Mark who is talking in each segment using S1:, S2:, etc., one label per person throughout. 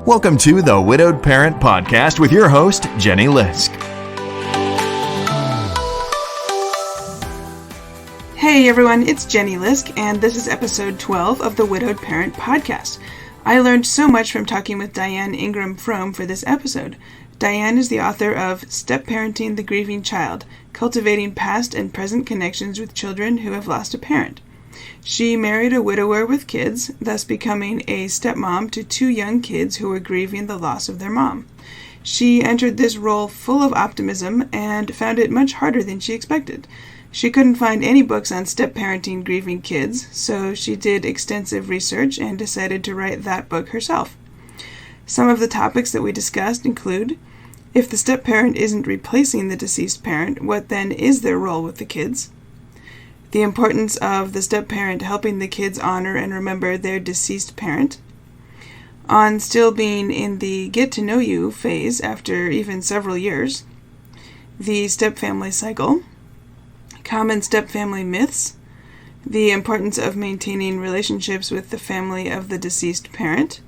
S1: Welcome to the Widowed Parent Podcast with your host, Jenny Lisk.
S2: Hey everyone, it's Jenny Lisk, and this is episode 12 of the Widowed Parent Podcast. I learned so much from talking with Diane Ingram Fromme for this episode. Diane is the author of Stepparenting the Grieving Child, Cultivating Past and Present Connections with Children Who Have Lost a Parent. She married a widower with kids, thus becoming a stepmom to two young kids who were grieving the loss of their mom. She entered this role full of optimism and found it much harder than she expected. She couldn't find any books on step-parenting grieving kids, so she did extensive research and decided to write that book herself. Some of the topics that we discussed include, if the step-parent isn't replacing the deceased parent, what then is their role with the kids? The importance of the step-parent helping the kids honor and remember their deceased parent. On still being in the get-to-know-you phase after even several years. The step-family cycle. Common step-family myths. The importance of maintaining relationships with the family of the deceased parent.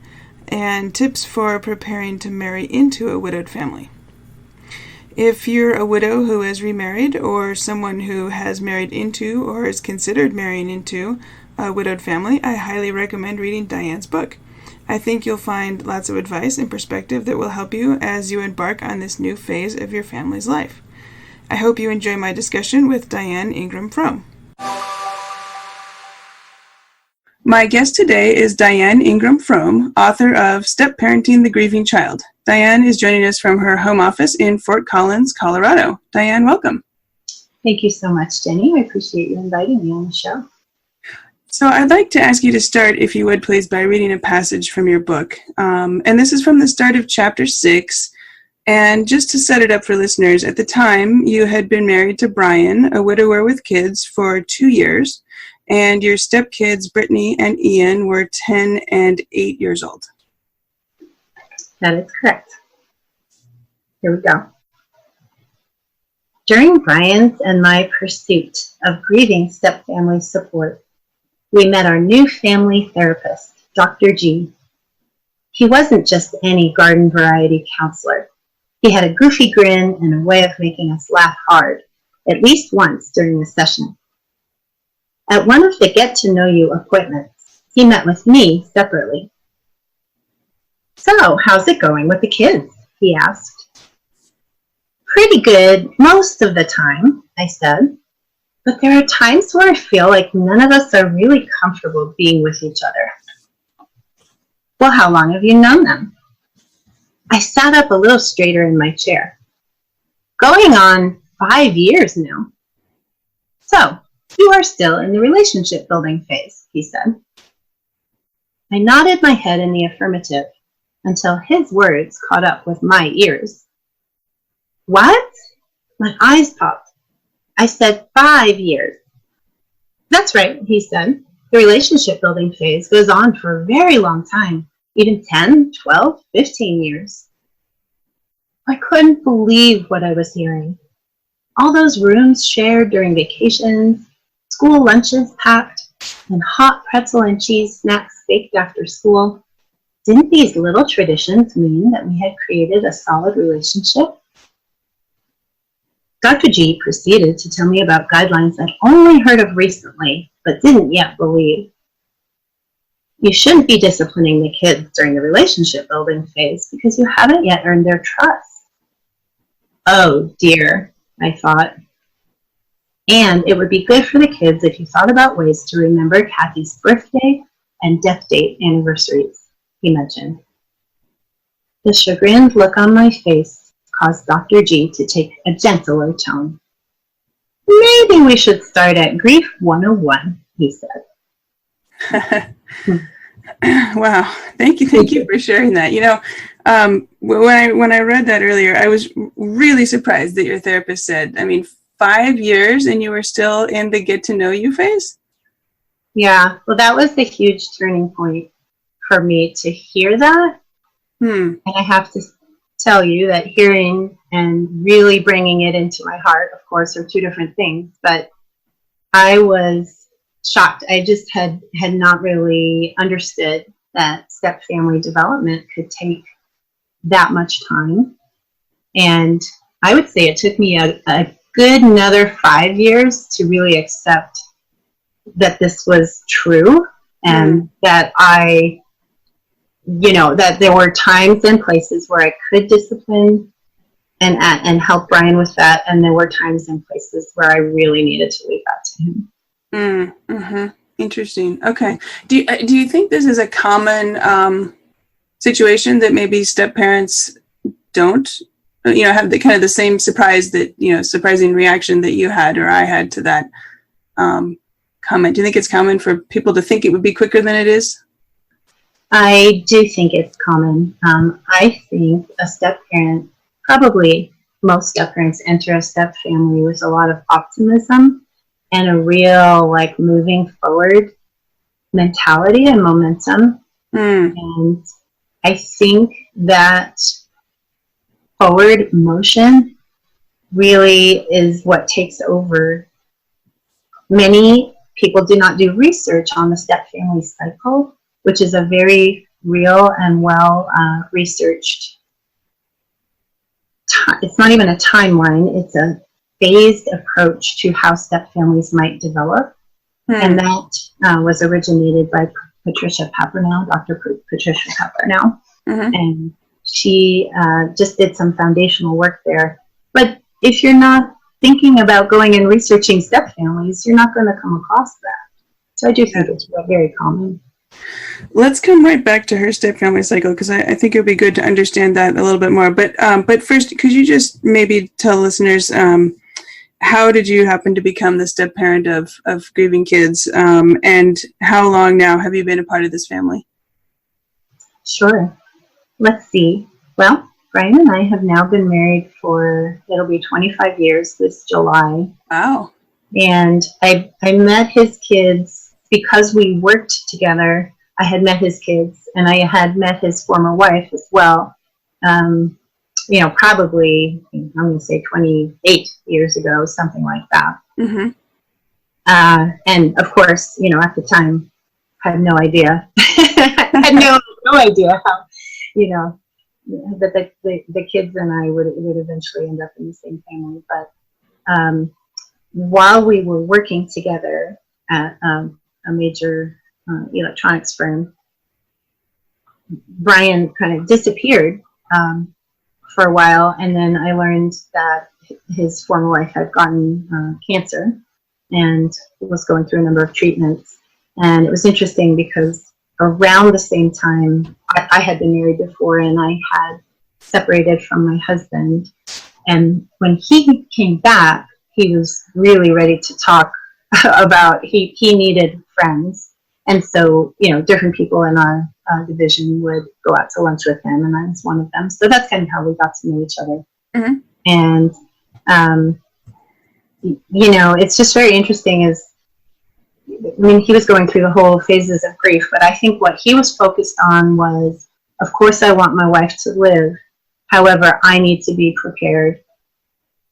S2: And tips for preparing to marry into a widowed family. If you're a widow who has remarried, or someone who has married into or is considered marrying into a widowed family, I highly recommend reading Diane's book. I think you'll find lots of advice and perspective that will help you as you embark on this new phase of your family's life. I hope you enjoy my discussion with Diane Ingram Fromme. My guest today is Diane Ingram Fromme, author of Stepparenting the Grieving Child. Diane is joining us from her home office in Fort Collins, Colorado. Diane, welcome.
S3: Thank you so much, Jenny. I appreciate you inviting me on the show.
S2: So I'd like to ask you to start, if you would please, by reading a passage from your book. And this is from the start of chapter 6. And just to set it up for listeners, at the time you had been married to Brian, a widower with kids, for 2 years. And your stepkids, Brittany and Ian, were 10 and 8 years old.
S3: That is correct. Here we go. During Brian's and my pursuit of grieving stepfamily support, we met our new family therapist, Dr. G. He wasn't just any garden variety counselor. He had a goofy grin and a way of making us laugh hard, at least once during the session. At one of the get-to-know-you appointments, he met with me separately. "So, how's it going with the kids?" he asked. "Pretty good most of the time," I said. "But there are times where I feel like none of us are really comfortable being with each other." "Well, how long have you known them?" I sat up a little straighter in my chair. "Going on 5 years now." "So, you are still in the relationship building phase," he said. I nodded my head in the affirmative until his words caught up with my ears. "What?" My eyes popped. "I said 5 years. "That's right," he said. "The relationship building phase goes on for a very long time, even 10, 12, 15 years. I couldn't believe what I was hearing. All those rooms shared during vacations, school lunches packed, and hot pretzel and cheese snacks baked after school. Didn't these little traditions mean that we had created a solid relationship? Dr. G proceeded to tell me about guidelines I'd only heard of recently, but didn't yet believe. You shouldn't be disciplining the kids during the relationship building phase because you haven't yet earned their trust. Oh dear, I thought. And it would be good for the kids if you thought about ways to remember Kathy's birthday and death date anniversaries, he mentioned. The chagrined look on my face caused Dr. G to take a gentler tone. "Maybe we should start at Grief 101, he said.
S2: Wow. Thank you for sharing that. When I read that earlier, I was really surprised that your therapist said, 5 years and you were still in the get to know you phase?
S3: Yeah, well, that was the huge turning point for me to hear that. And I have to tell you that hearing and really bringing it into my heart, of course, are two different things. But I was shocked. I just had not really understood that step family development could take that much time. And I would say it took me a good another 5 years to really accept that this was true, and that that there were times and places where I could discipline and help Brian with that, and there were times and places where I really needed to leave that to him.
S2: Mm-hmm. Interesting. Okay. Do you think this is a common situation that maybe step parents don't, have the kind of the same surprising reaction that you had or I had to that comment? Do you think it's common for people to think it would be quicker than it is?
S3: I do think it's common. I think a step parent, probably most step parents, enter a step family with a lot of optimism and a real moving forward mentality and momentum. And I think that forward motion really is what takes over. Many people do not do research on the step family cycle, which is a very real and well researched. It's not even a timeline, it's a phased approach to how step families might develop. And that was originated by Patricia Pappernow, Dr. Patricia Pappernow. And she just did some foundational work there. But if you're not thinking about going and researching step families, you're not going to come across that. So I do think it's very common.
S2: Let's come right back to her step family cycle, because I think it would be good to understand that a little bit more. But first, could you just maybe tell listeners, how did you happen to become the step parent of grieving kids, and how long now have you been a part of this family?
S3: Sure. Let's see. Well, Brian and I have now been married it'll be 25 years this July.
S2: Wow.
S3: And I met his kids because we worked together. I had met his kids, and I had met his former wife as well. Probably, I'm going to say 28 years ago, something like that. And of course, at the time, I had no idea. I had no idea how, that the kids and I would eventually end up in the same family. But while we were working together at a major electronics firm, Brian kind of disappeared for a while, and then I learned that his former wife had gotten cancer and was going through a number of treatments. And it was interesting because around the same time, I had been married before, and I had separated from my husband. And when he came back, he was really ready to talk about he needed friends. And so, different people in our division would go out to lunch with him, and I was one of them. So that's kind of how we got to know each other. And, it's just very interesting he was going through the whole phases of grief, but I think what he was focused on was, of course, I want my wife to live. However, I need to be prepared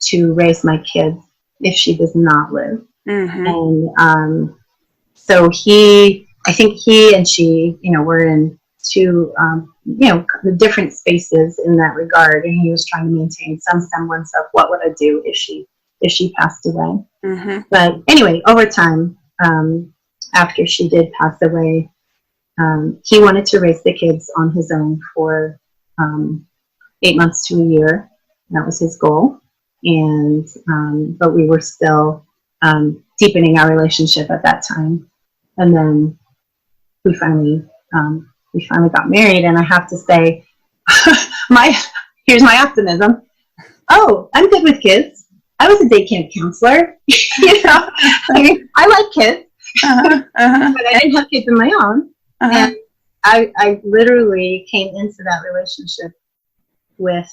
S3: to raise my kids if she does not live. And so I think he and she, were in two, different spaces in that regard. And he was trying to maintain some semblance of what would I do if she passed away. But anyway, over time, after she did pass away, he wanted to raise the kids on his own for 8 months to a year. That was his goal. And but we were still deepening our relationship at that time. And then we finally got married, and I have to say, here's my optimism. Oh, I'm good with kids. I was a day camp counselor. I like kids, but I didn't have kids of my own. And I literally came into that relationship with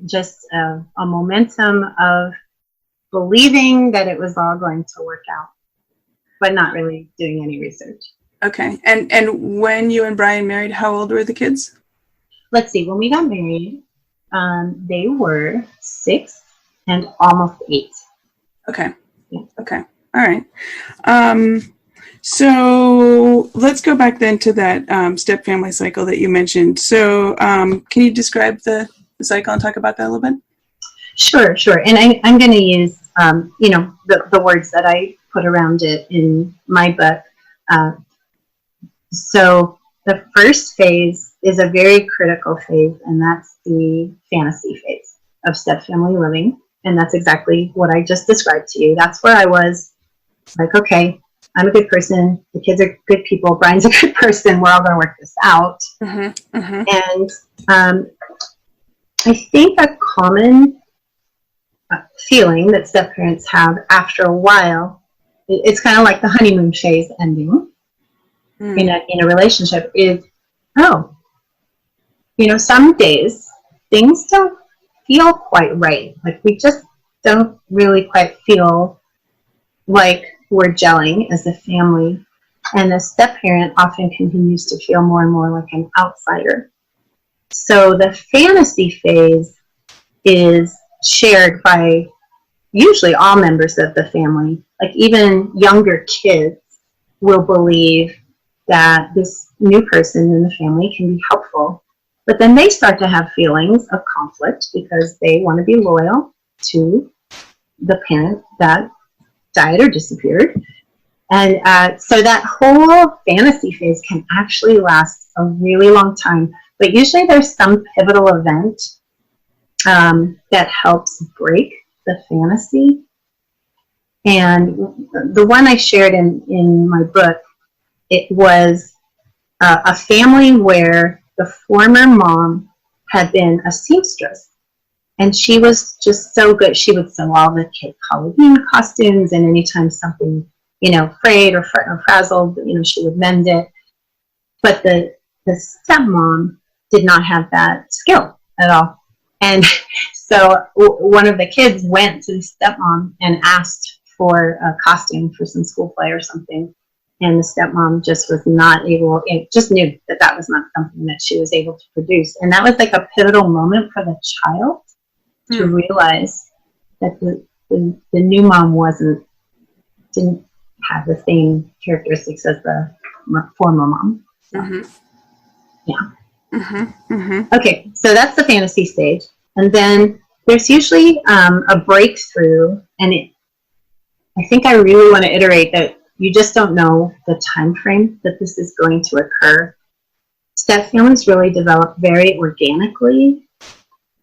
S3: just a momentum of believing that it was all going to work out, but not really doing any research.
S2: Okay. And when you and Brian married, how old were the kids?
S3: Let's see. When we got married, they were 6 and almost 8.
S2: Okay.
S3: Yeah.
S2: Okay. All right. So let's go back then to that step family cycle that you mentioned. So can you describe the cycle and talk about that a little bit?
S3: Sure. And I'm going to use, the words that I put around it in my book. So the first phase is a very critical phase, and that's the fantasy phase of step family living. And that's exactly what I just described to you. That's where I was like, okay, I'm a good person. The kids are good people. Brian's a good person. We're all going to work this out. And I think a common feeling that step parents have after a while, it's kind of like the honeymoon phase ending in a relationship, is, some days things don't feel quite right. Like we just don't really quite feel like we're gelling as a family. And the step parent often continues to feel more and more like an outsider. So the fantasy phase is shared by usually all members of the family. Like even younger kids will believe that this new person in the family can be helpful. But then they start to have feelings of conflict because they want to be loyal to the parent that died or disappeared. And so that whole fantasy phase can actually last a really long time. But usually there's some pivotal event that helps break the fantasy. And the one I shared in my book, it was a family where the former mom had been a seamstress. And she was just so good. She would sew all the kids' Halloween costumes, and anytime something, frayed or frazzled, she would mend it. But the stepmom did not have that skill at all. And so one of the kids went to the stepmom and asked for a costume for some school play or something. And the stepmom just was not able, just knew that was not something that she was able to produce. And that was like a pivotal moment for the child to realize that the new mom didn't have the same characteristics as the former mom. So, Okay, so that's the fantasy stage. And then there's usually a breakthrough, and I think I really want to iterate that you just don't know the time frame that this is going to occur. Step families really develop very organically,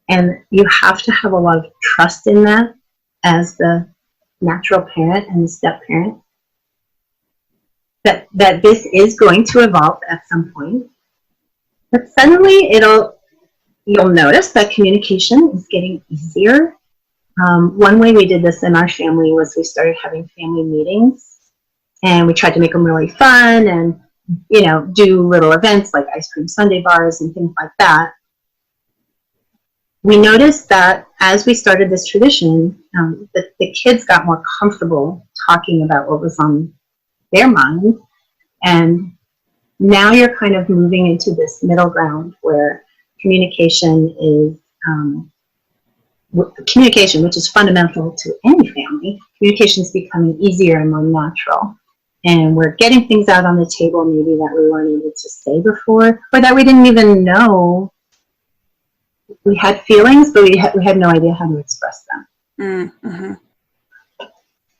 S3: and you have to have a lot of trust in that as the natural parent and the step parent, that this is going to evolve at some point. But suddenly you'll notice that communication is getting easier. One way we did this in our family was we started having family meetings, and we tried to make them really fun and, do little events like ice cream sundae bars and things like that. We noticed that as we started this tradition, that the kids got more comfortable talking about what was on their mind. And now you're kind of moving into this middle ground where communication, which is fundamental to any family, communication is becoming easier and more natural. And we're getting things out on the table maybe that we weren't able to say before, or that we didn't even know. We had feelings, but we had no idea how to express them.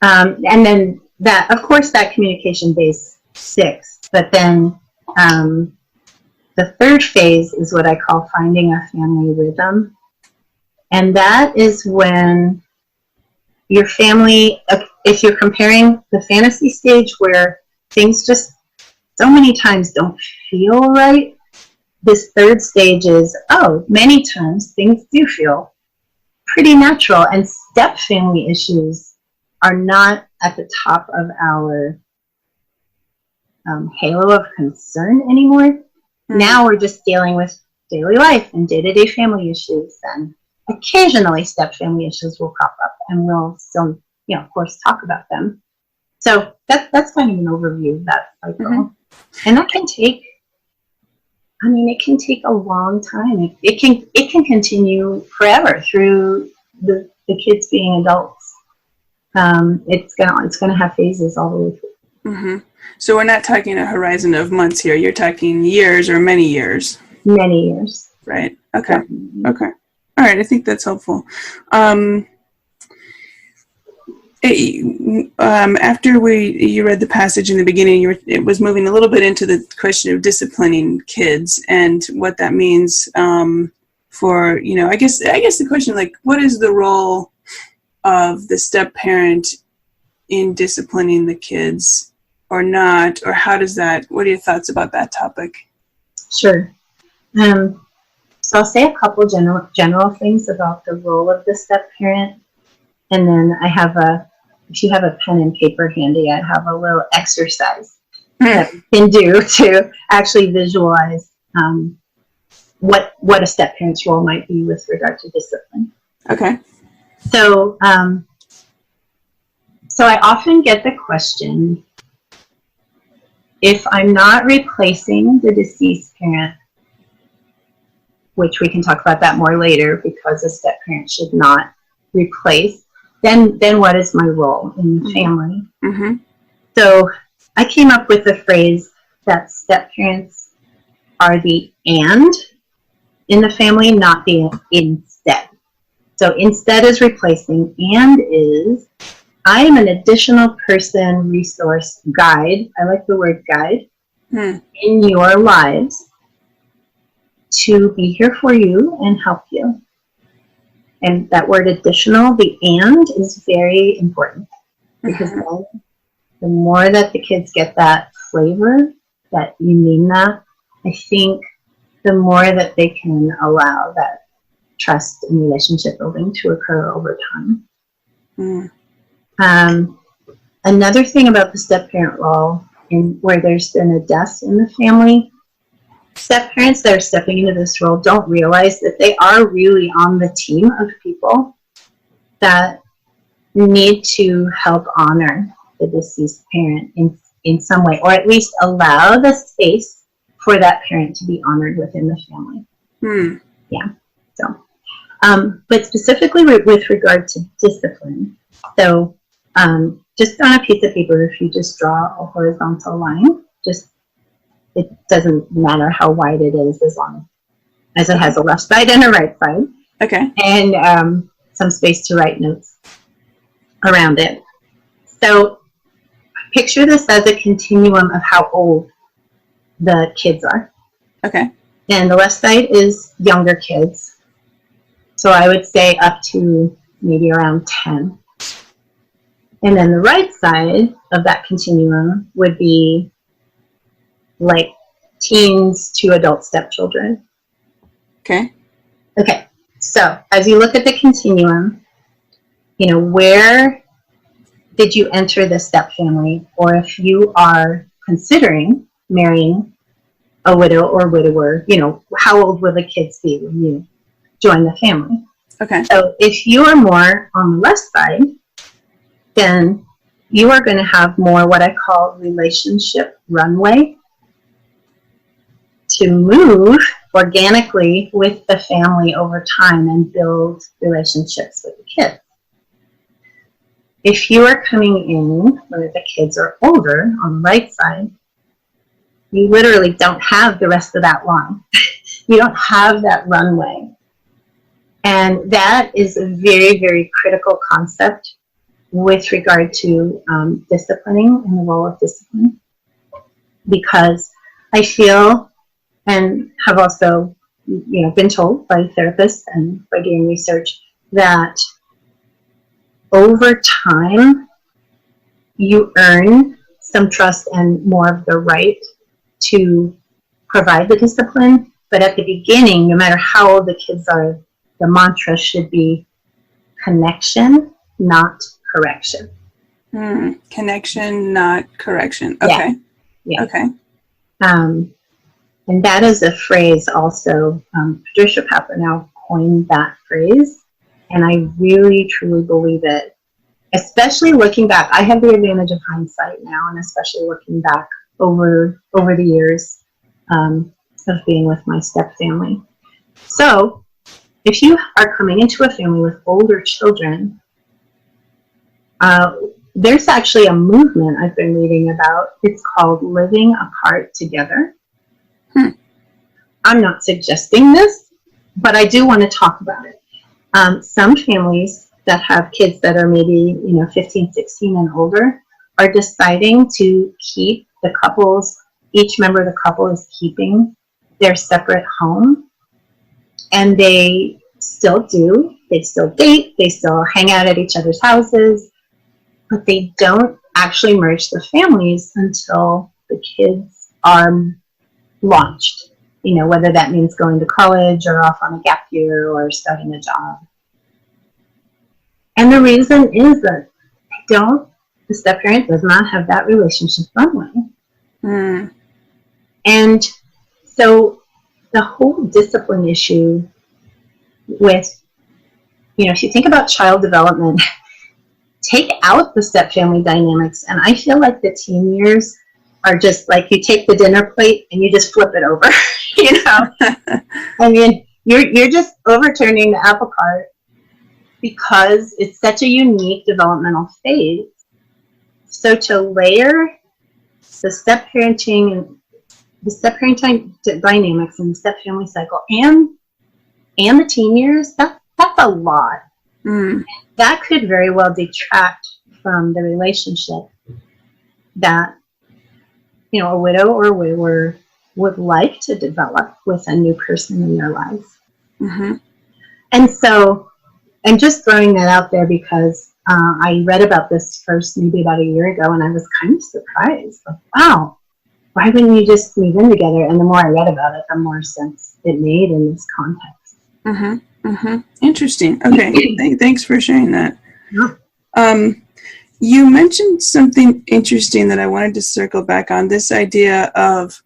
S3: And then of course, that communication base sticks. But then the third phase is what I call finding a family rhythm. And that is when your family, if you're comparing the fantasy stage where things just so many times don't feel right, this third stage is, many times things do feel pretty natural, and step family issues are not at the top of our halo of concern anymore. Now we're just dealing with daily life and day-to-day family issues, and occasionally step family issues will crop up, and we'll still, of course, talk about them. So that's kind of an overview of that cycle. And that can take, it can take a long time. It can continue forever through the kids being adults. It's gonna have phases all the way through.
S2: Mm-hmm. So we're not talking a horizon of months here. You're talking years or many years.
S3: Many years.
S2: Right. Okay.
S3: Definitely.
S2: Okay. All right. I think that's helpful. After you read the passage in the beginning, it was moving a little bit into the question of disciplining kids and what that means for, I guess the question, like, what is the role of the step parent in disciplining the kids or not, or what are your thoughts about that topic? Sure.
S3: So I'll say a couple general things about the role of the step parent, and then if you have a pen and paper handy, I have a little exercise that we can do to actually visualize what a step parent's role might be with regard to discipline.
S2: Okay.
S3: So I often get the question, if I'm not replacing the deceased parent, which we can talk about that more later because a step parent should not replace, then what is my role in the family?
S2: Mm-hmm.
S3: So I came up with the phrase that step parents are the and in the family, not the instead. So instead is replacing, and is I am an additional person, resource, guide. I like the word guide in your lives to be here for you and help you. And that word additional, the and, is very important because the more that the kids get that flavor that you mean that, I think the more that they can allow that trust and relationship building to occur over time. Another thing about the step-parent role, where there's been a death in the family, step-parents that are stepping into this role don't realize that they are really on the team of people that need to help honor the deceased parent in some way, or at least allow the space for that parent to be honored within the family. Yeah. So, but specifically with regard to discipline, so just on a piece of paper, if you just draw a horizontal line, it doesn't matter how wide it is as long as it has a left side and a right side.
S2: Okay.
S3: And some space to write notes around it. So picture this as a continuum of how old the kids are.
S2: Okay.
S3: And the left side is younger kids. So I would say up to maybe around 10. And then the right side of that continuum would be like teens to adult stepchildren.
S2: Okay.
S3: Okay. So as you look at the continuum, where did you enter the step family? Or if you are considering marrying a widow or widower, how old will the kids be when you join the family?
S2: Okay.
S3: So if you are more on the left side, then you are going to have more what I call relationship runway to move organically with the family over time and build relationships with the kids. If you are coming in where the kids are older on the right side, you literally don't have the rest of that line. You don't have that runway. And that is a very, very critical concept with regard to disciplining and the role of discipline. Because I feel, and have also been told by therapists and by doing research, that over time you earn some trust and more of the right to provide the discipline. But at the beginning, no matter how old the kids are, the mantra should be connection, not correction.
S2: Connection, not correction. Okay.
S3: Yeah.
S2: Okay.
S3: And that is a phrase also, Patricia Papineau coined that phrase, and I really, truly believe it. Especially looking back, I have the advantage of hindsight now, and especially looking back over the years of being with my step family. So, if you are coming into a family with older children, there's actually a movement I've been reading about. It's called Living Apart Together. I'm not suggesting this, but I do want to talk about it. Some families that have kids that are maybe 15, 16 and older are deciding to keep the couples, each member of the couple is keeping their separate home, and they still date, they still hang out at each other's houses, but they don't actually merge the families until the kids are launched. Whether that means going to college or off on a gap year or starting a job. And the reason is that the step-parent does not have that relationship runway. And so the whole discipline issue with, if you think about child development, take out the step-family dynamics, and I feel like the teen years are just like you take the dinner plate and you just flip it over. I mean, you're just overturning the apple cart because it's such a unique developmental phase. So to layer the step-parenting dynamics and the step-family cycle and the teen years, that's a lot. That could very well detract from the relationship that a widow or a widower would like to develop with a new person in their life. And so I'm just throwing that out there because I read about this first maybe about a year ago, and I was kind of surprised. Like, wow, why wouldn't you just move in together? And the more I read about it, the more sense it made in this context.
S2: Interesting. Okay, thanks for sharing that.
S3: Yeah.
S2: You mentioned something interesting that I wanted to circle back on, this idea of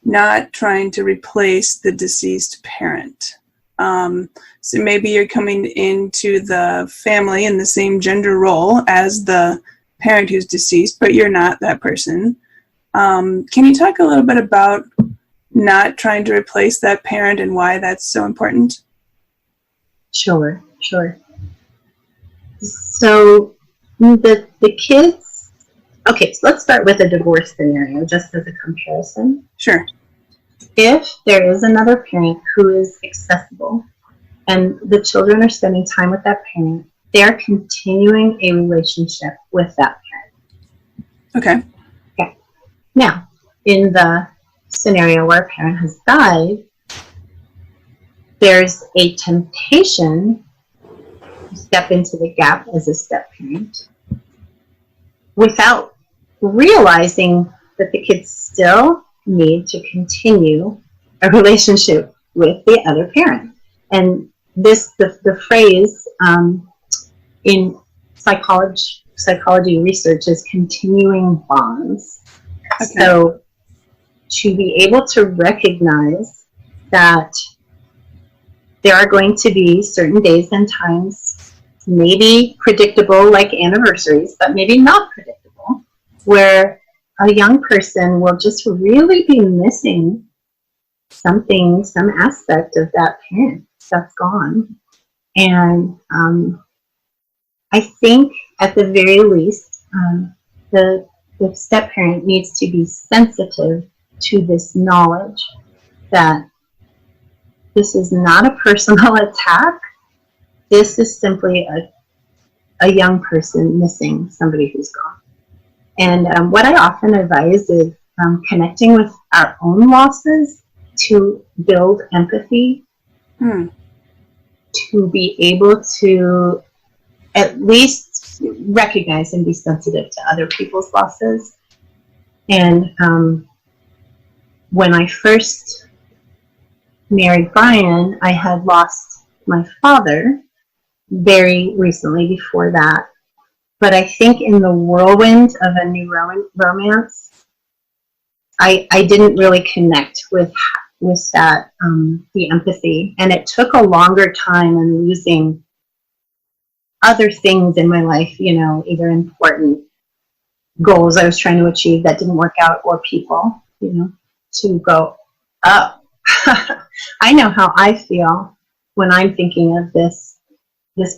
S2: not trying to replace the deceased parent. So maybe you're coming into the family in the same gender role as the parent who's deceased, but you're not that person. Can you talk a little bit about not trying to replace that parent and why that's so important?
S3: Sure. So the kids, okay, so let's start with a divorce scenario just as a comparison.
S2: Sure.
S3: If there is another parent who is accessible and the children are spending time with that parent, they're continuing a relationship with that parent. Okay. Now, in the scenario where a parent has died, there's a temptation to step into the gap as a step-parent without realizing that the kids still need to continue a relationship with the other parent. And the phrase in psychology research is continuing bonds. Okay. So to be able to recognize that there are going to be certain days and times, maybe predictable like anniversaries, but maybe not predictable, where a young person will just really be missing something, some aspect of that parent that's gone. And I think at the very least, the step-parent needs to be sensitive to this knowledge that this is not a personal attack. This is simply a young person missing somebody who's gone. And what I often advise is connecting with our own losses to build empathy, to be able to at least recognize and be sensitive to other people's losses. And when I first married Brian, I had lost my father very recently before that. But I think in the whirlwind of a new romance, I didn't really connect with that, the empathy. And it took a longer time in losing other things in my life, either important goals I was trying to achieve that didn't work out, or people, to go, oh, I know how I feel when I'm thinking of this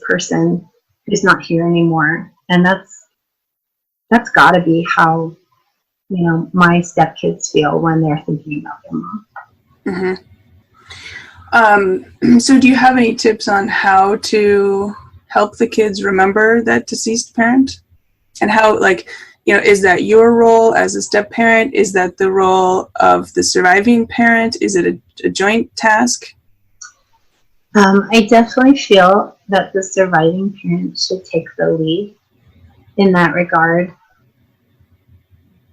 S3: person who's not here anymore. And that's got to be how, my stepkids feel when they're thinking about their mom.
S2: Mm-hmm. So do you have any tips on how to help the kids remember that deceased parent? And how, is that your role as a step parent? Is that the role of the surviving parent? Is it a joint task?
S3: I definitely feel that the surviving parent should take the lead in that regard.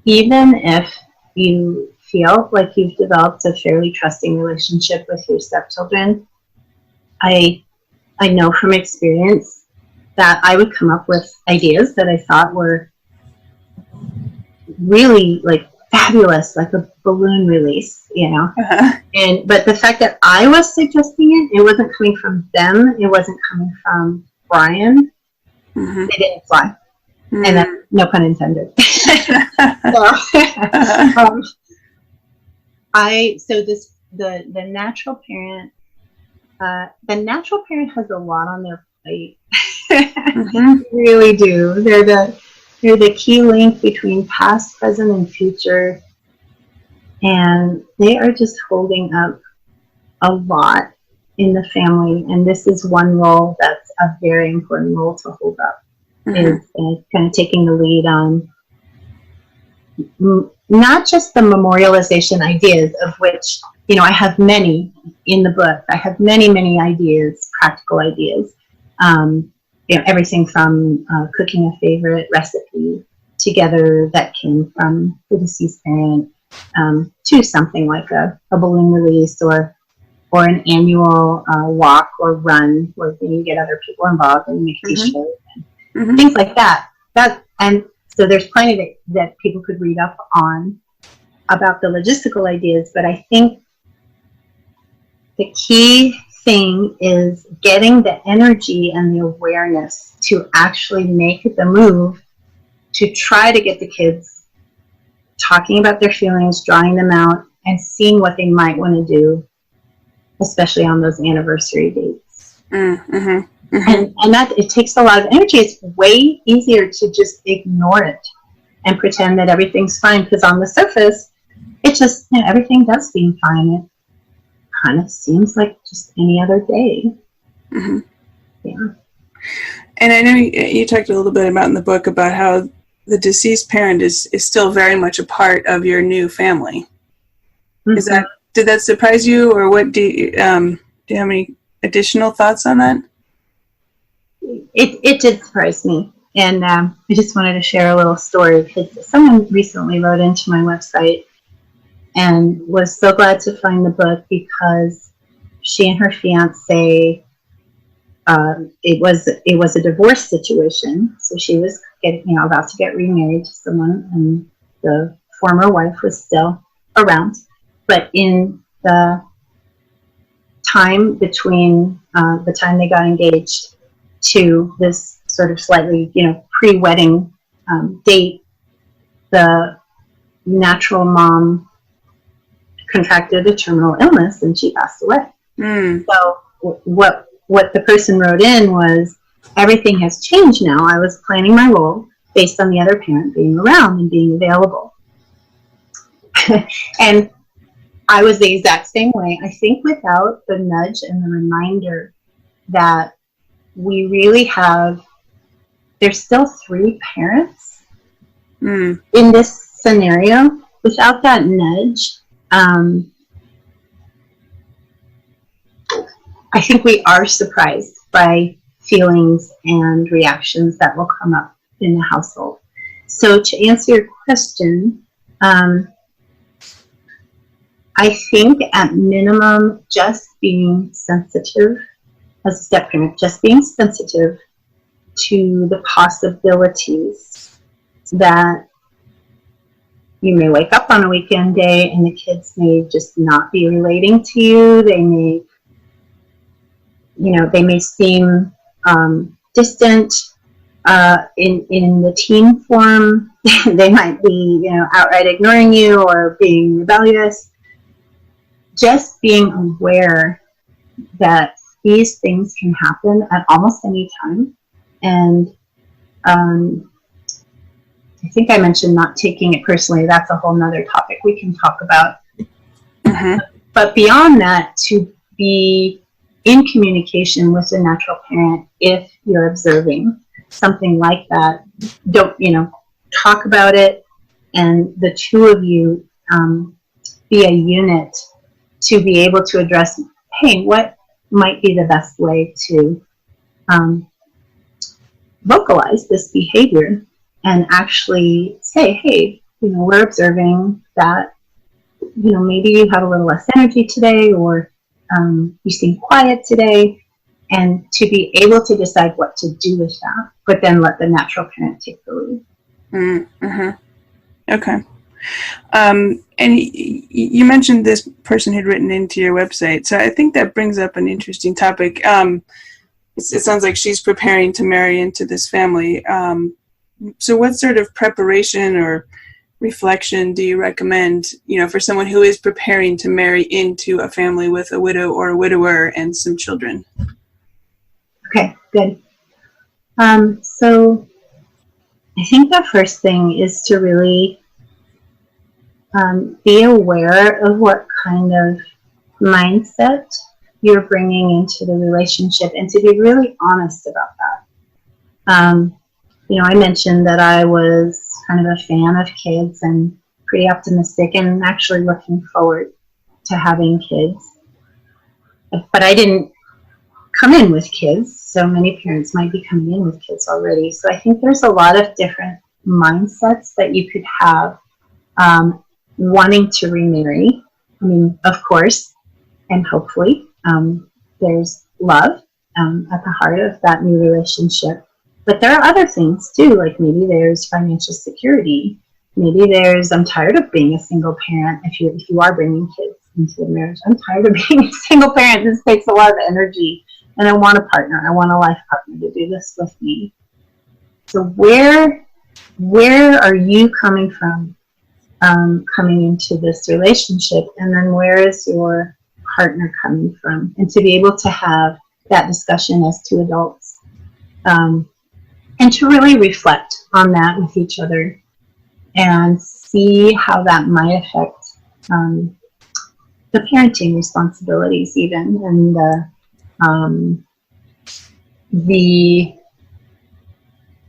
S3: Even if you feel like you've developed a fairly trusting relationship with your stepchildren, I know from experience that I would come up with ideas that I thought were really fabulous, like a balloon release,
S2: Uh-huh.
S3: But the fact that I was suggesting it wasn't coming from them, it wasn't coming from Brian.
S2: Mm-hmm.
S3: They didn't fly.
S2: Mm-hmm.
S3: And then, no pun intended. The natural parent has a lot on their plate.
S2: Mm-hmm.
S3: They really do. They're the key link between past, present, and future. And they are just holding up a lot in the family. And this is one role that's a very important role to hold up, is kind of taking the lead on not just the memorialization ideas, of which, I have many in the book. I have many, many ideas, practical ideas. Everything from cooking a favorite recipe together that came from the deceased parent, to something like a balloon release or an annual walk or run where you get other people involved and make t-shirts and things like that. And so there's plenty that people could read up on about the logistical ideas, but I think the key thing is getting the energy and the awareness to actually make the move to try to get the kids talking about their feelings, drawing them out, and seeing what they might want to do, especially on those anniversary dates. And that it takes a lot of energy. It's way easier to just ignore it and pretend that everything's fine, because on the surface, it just, everything does seem fine. It kind of seems like just any other day.
S2: Mm-hmm.
S3: Yeah. And
S2: I know you talked a little bit about in the book about how the deceased parent is still very much a part of your new family. Mm-hmm. Did that surprise you, or what do you have any additional thoughts on that?
S3: It did surprise me, and I just wanted to share a little story, because someone recently wrote into my website and was so glad to find the book, because she and her fiance, it was a divorce situation. So she was about to get remarried to someone, and the former wife was still around. But in the time between the time they got engaged to this sort of slightly, pre-wedding date, the natural mom contracted a terminal illness and she passed away. So what the person wrote in was, everything has changed now. I was planning my role based on the other parent being around and being available. And I was the exact same way. I think without the nudge and the reminder that we really have, there's still 3 parents in this scenario. Without that nudge, I think we are surprised by feelings and reactions that will come up in the household. So to answer your question, I think at minimum, just being sensitive as a step parent, just being sensitive to the possibilities that you may wake up on a weekend day and the kids may just not be relating to you. They may seem distant in the teen form. They might be, outright ignoring you or being rebellious. Just being aware that these things can happen at almost any time And I think I mentioned not taking it personally. That's a whole nother topic we can talk about.
S2: Mm-hmm.
S3: But beyond that, to be in communication with the natural parent if you're observing something like that. Don't, talk about it, and the two of you be a unit to be able to address, hey, what might be the best way to vocalize this behavior and actually say, hey, we're observing that, maybe you have a little less energy today, or you seem quiet today, and to be able to decide what to do with that, but then let the natural parent take the lead.
S2: Mm-hmm. Okay. And you mentioned this person had written into your website, so I think that brings up an interesting topic. It sounds like she's preparing to marry into this family. So what sort of preparation or reflection do you recommend, for someone who is preparing to marry into a family with a widow or a widower and some children?
S3: Okay, good. So I think the first thing is to really be aware of what kind of mindset you're bringing into the relationship, and to be really honest about that. I mentioned that I was kind of a fan of kids and pretty optimistic and actually looking forward to having kids. But I didn't come in with kids, so many parents might be coming in with kids already. So I think there's a lot of different mindsets that you could have wanting to remarry. I mean, of course, and hopefully there's love at the heart of that new relationship. But there are other things too, like maybe there's financial security. Maybe there's, I'm tired of being a single parent. If you are bringing kids into the marriage, I'm tired of being a single parent. This takes a lot of energy, and I want a partner. I want a life partner to do this with me. So where are you coming from coming into this relationship, and then where is your partner coming from? And to be able to have that discussion as two adults, and to really reflect on that with each other and see how that might affect the parenting responsibilities even, and the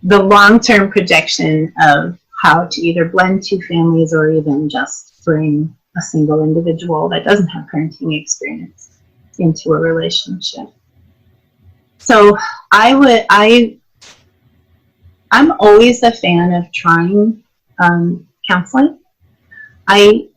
S3: long-term projection of how to either blend two families or even just bring a single individual that doesn't have parenting experience into a relationship. So I'm always a fan of trying counseling. I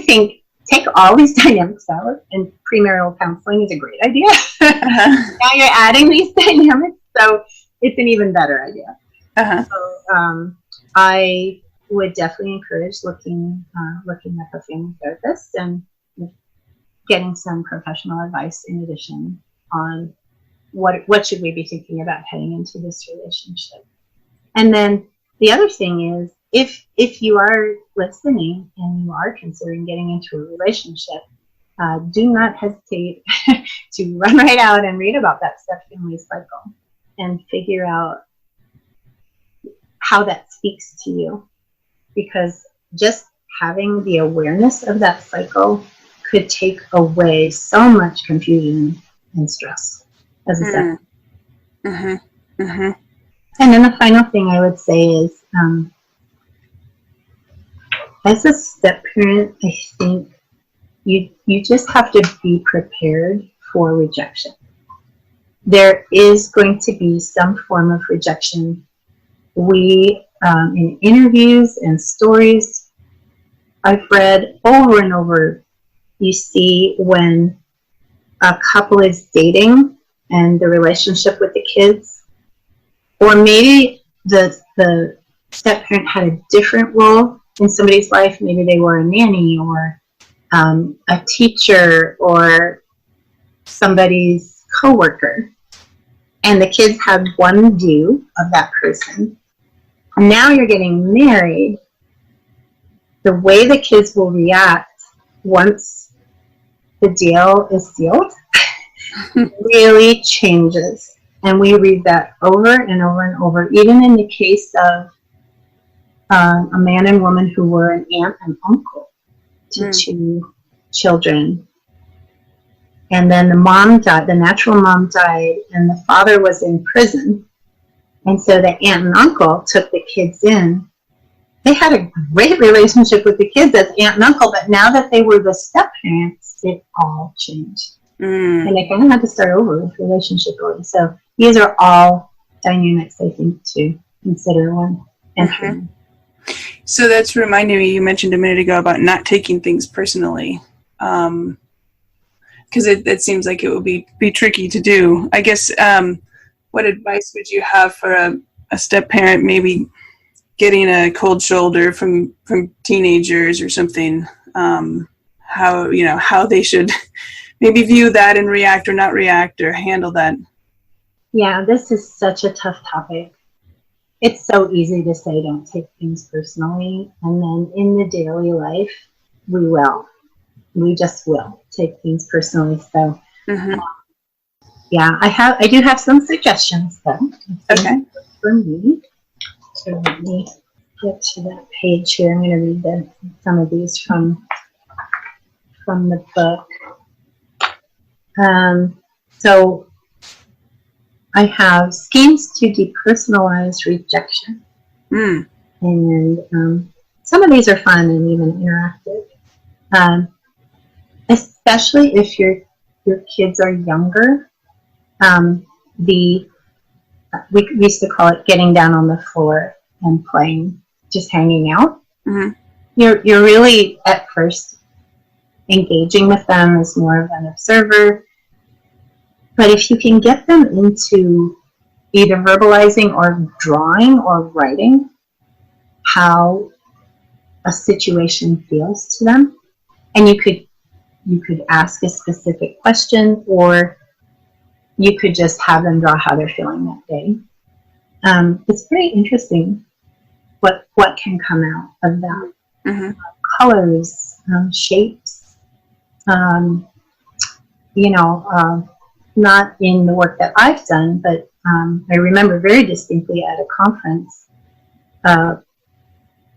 S3: think take all these dynamics out, and premarital counseling is a great idea.
S2: Uh-huh.
S3: Now you're adding these dynamics, so it's an even better idea.
S2: Uh-huh.
S3: So I would definitely encourage looking up a family therapist and getting some professional advice in addition on what should we be thinking about heading into this relationship. And then the other thing is, if you are listening and you are considering getting into a relationship, do not hesitate to run right out and read about that Stepfamily cycle and figure out how that speaks to you. Because just having the awareness of that cycle could take away so much confusion and stress as a step.
S2: Mm-hmm. Mm-hmm.
S3: And then the final thing I would say is, as a step parent, I think you just have to be prepared for rejection. There is going to be some form of rejection. We, in interviews and stories I've read over and over, you see when a couple is dating and the relationship with the kids, or maybe the step parent had a different role in somebody's life. Maybe they were a nanny or a teacher or somebody's coworker, and the kids had one view of that person. Now you're getting married. The way the kids will react once the deal is sealed really changes. And we read that over and over and over, even in the case of a man and woman who were an aunt and uncle to two children. And then the mom died, the natural mom died, and the father was in prison. And so the aunt and uncle took the kids in. They had a great relationship with the kids as aunt and uncle, but now that they were the step-parents, it all changed. And they kind of had to start over with relationship building. So these are all dynamics, I think, to consider when entering.
S2: So that's reminding me, you mentioned a minute ago about not taking things personally. Because it seems like it would be tricky to do. I guess, what advice would you have for a step-parent maybe getting a cold shoulder from teenagers or something? How they should maybe view that and react or not react or handle that.
S3: Yeah, this is such a tough topic. It's so easy to say don't take things personally, and then in the daily life, we just will take things personally. So, yeah, I do have some suggestions though.
S2: Okay.
S3: For me, so let me get to that page here. I'm going to read some of these from the book. So I have schemes to depersonalize rejection. And some of these are fun and even interactive. Especially if your kids are younger. We used to call it getting down on the floor and playing, just hanging out. You're really at first engaging with them as more of an observer. But if you can get them into either verbalizing or drawing or writing how a situation feels to them, and you could ask a specific question, or you could just have them draw how they're feeling that day. It's pretty interesting what can come out of that. Colors, shapes, not in the work that I've done, but I remember very distinctly at a conference, a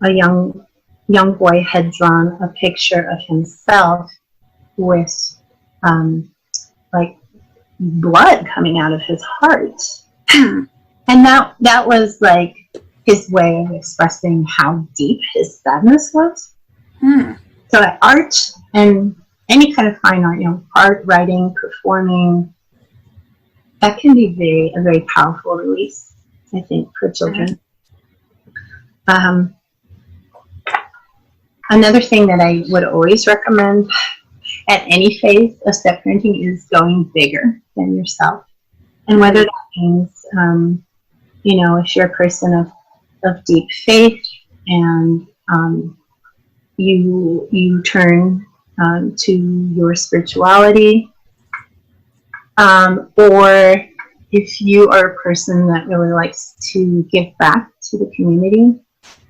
S3: young boy had drawn a picture of himself with like blood coming out of his heart. And that was like his way of expressing how deep his sadness was. So art and any kind of fine art, art, writing, performing, that can be a very powerful release, I think, for children. Another thing that I would always recommend at any phase of step parenting is going bigger than yourself. And whether that means, if you're a person of deep faith and you turn to your spirituality, or if you are a person that really likes to give back to the community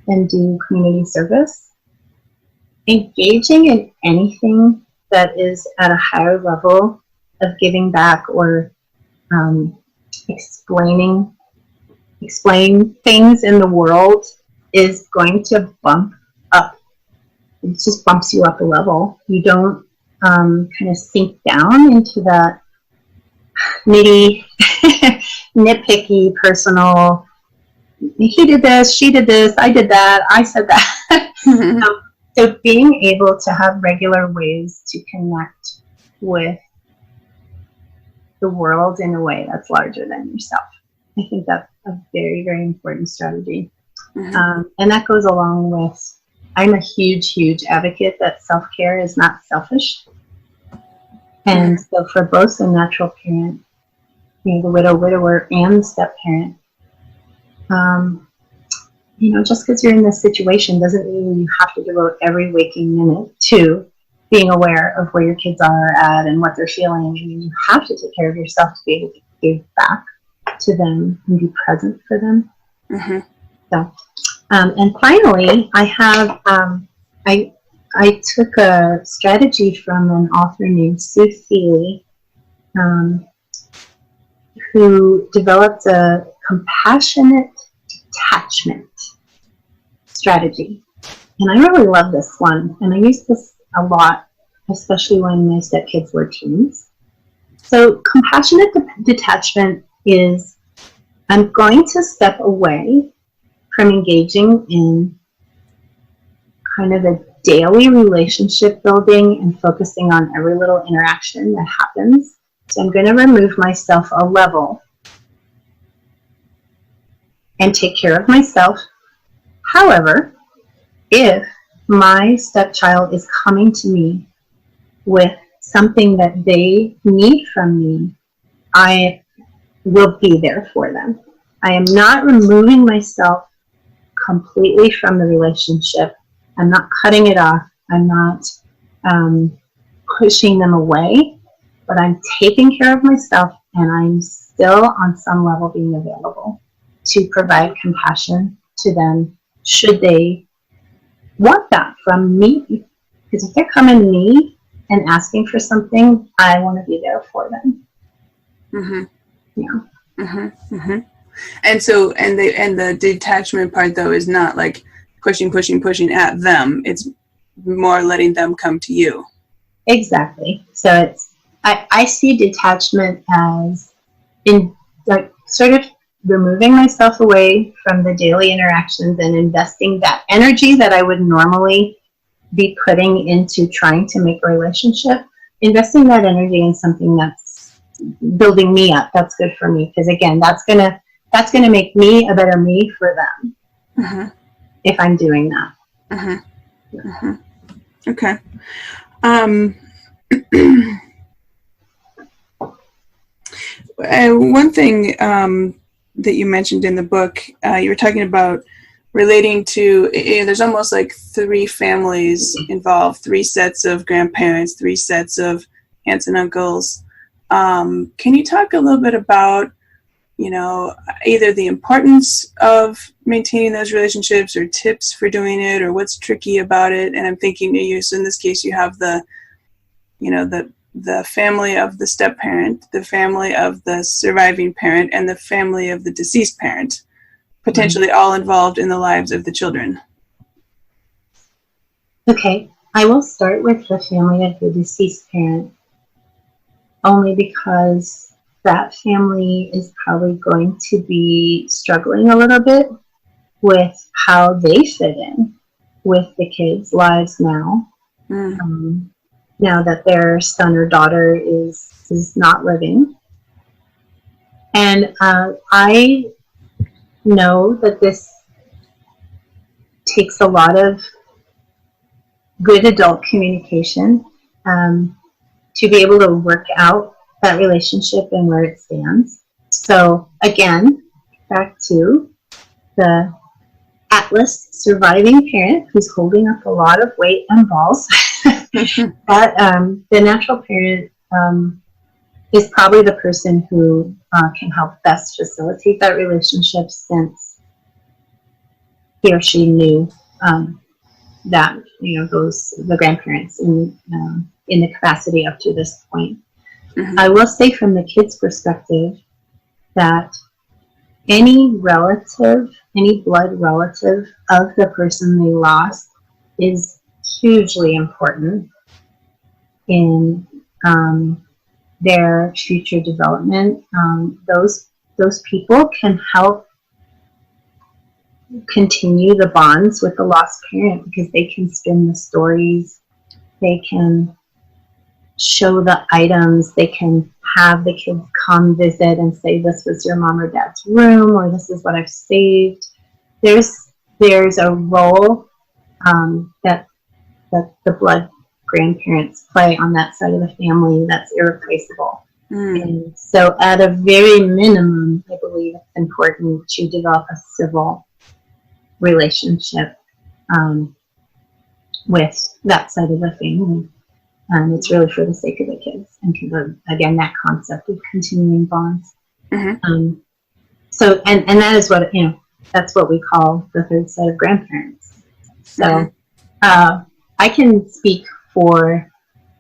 S3: and do community service, engaging in anything that is at a higher level of giving back or explaining things in the world is going to bump up. It just bumps you up a level. You don't kind of sink down into that nitpicky, personal, he did this, she did this, I did that, I said that. So being able to have regular ways to connect with the world in a way that's larger than yourself, I think that's a very, very important strategy. And that goes along with, I'm a huge, huge advocate that self-care is not selfish. And so for both the natural parent, the widow, widower, and the step-parent, just because you're in this situation doesn't mean you have to devote every waking minute to being aware of where your kids are at and what they're feeling. I mean, you have to take care of yourself to be able to give back to them and be present for them. So, and finally, I have, I took a strategy from an author named Sue Feely, who developed a compassionate detachment strategy. And I really love this one. And I use this a lot, especially when my stepkids were teens. So compassionate detachment is, I'm going to step away from engaging in kind of a daily relationship building and focusing on every little interaction that happens. So I'm going to remove myself a level and take care of myself. However, if my stepchild is coming to me with something that they need from me, I will be there for them. I am not removing myself completely from the relationship. I'm not cutting it off. I'm not pushing them away, but I'm taking care of myself, and I'm still on some level being available to provide compassion to them should they want that from me. Because if they're coming to me and asking for something, I want to be there for them.
S2: Mm-hmm.
S3: Yeah.
S2: Mm-hmm. Mm-hmm. And so, and the detachment part though is not like pushing at them. It's more letting them come to you.
S3: Exactly. So it's, I see detachment as in like sort of removing myself away from the daily interactions and investing that energy that I would normally be putting into trying to make a relationship, investing that energy in something that's building me up. That's good for me. Because again, that's gonna make me a better me for them.
S2: Mm-hmm.
S3: If I'm doing that.
S2: Mm-hmm. Mm-hmm. Okay. One thing that you mentioned in the book, you were talking about relating to, there's almost like 3 families involved, 3 sets of grandparents, 3 sets of aunts and uncles. Can you talk a little bit about, either the importance of maintaining those relationships or tips for doing it or what's tricky about it? And I'm thinking so in this case, you have the family of the step parent, the family of the surviving parent, and the family of the deceased parent, potentially all involved in the lives of the children.
S3: Okay, I will start with the family of the deceased parent, only because that family is probably going to be struggling a little bit with how they fit in with the kids' lives now. Now that their son or daughter is not living. And I know that this takes a lot of good adult communication to be able to work out that relationship and where it stands. So again, back to the Atlas surviving parent who's holding up a lot of weight and balls. But the natural parent is probably the person who can help best facilitate that relationship, since he or she knew that the grandparents in the capacity up to this point. Mm-hmm. I will say from the kids' perspective that any blood relative of the person they lost is hugely important in their future development. Those people can help continue the bonds with the lost parent, because they can spin the stories, they can show the items, they can have the kids come visit and say, this was your mom or dad's room, or this is what I've saved. There's a role that the blood grandparents play on that side of the family that's irreplaceable. And so at a very minimum, I believe it's important to develop a civil relationship with that side of the family. It's really for the sake of the kids, and again, that concept of continuing bonds. Mm-hmm. So that is what, that's what we call the third set of grandparents. So I can speak for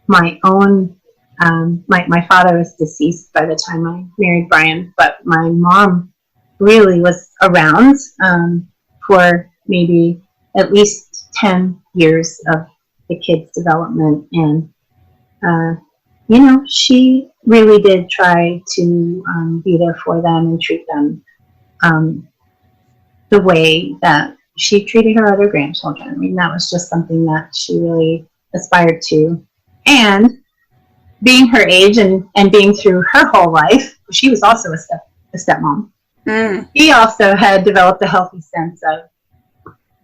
S3: my own My father was deceased by the time I married Brian, but my mom really was around for maybe at least 10 years of the kids' development. And, she really did try to be there for them and treat them the way that she treated her other grandchildren. I mean, that was just something that she really aspired to. And being her age and being through her whole life, she was also a stepmom. She also had developed a healthy sense of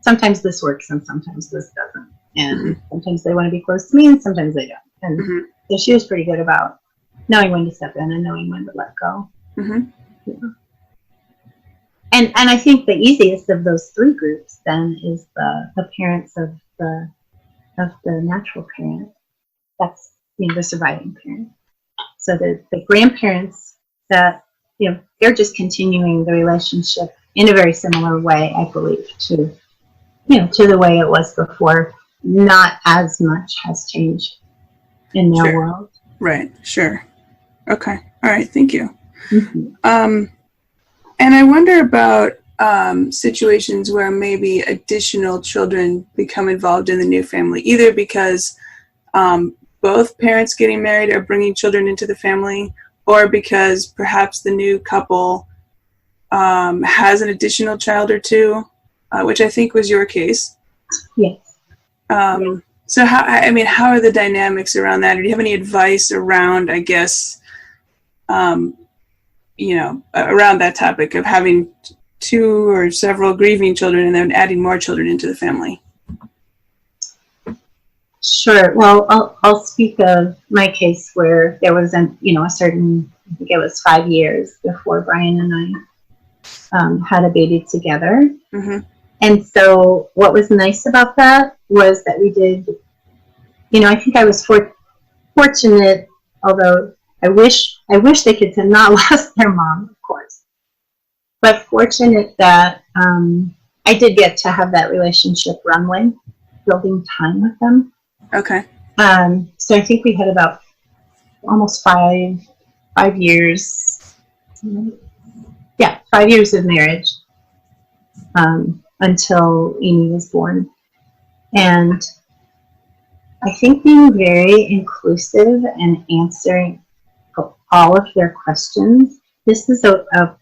S3: sometimes this works and sometimes this doesn't. And sometimes they want to be close to me and sometimes they don't. And so she was pretty good about knowing when to step in and knowing when to let go. Yeah. And I think the easiest of those three groups then is the parents of the natural parent. That's the surviving parent. So the grandparents that they're just continuing the relationship in a very similar way, I believe, to the way it was before. Not as much has changed in their world.
S2: Right. Sure. Okay. All right. Thank you. And I wonder about situations where maybe additional children become involved in the new family, either because both parents getting married are bringing children into the family, or because perhaps the new couple has an additional child or two, which I think was your case.
S3: Yes.
S2: So how are the dynamics around that? Or do you have any advice around, I guess, around that topic of having two or several grieving children and then adding more children into the family?
S3: Sure. Well, I'll speak of my case where there was a certain, I think it was 5 years before Brian and I had a baby together. And so what was nice about that was that we did, I think I was fortunate, although I wish they could have not lost their mom, of course, but fortunate that I did get to have that relationship runway, building time with them.
S2: Okay.
S3: So I think we had about almost 5 years. Yeah, 5 years of marriage until Amy was born. And I think being very inclusive and answering all of their questions. This is a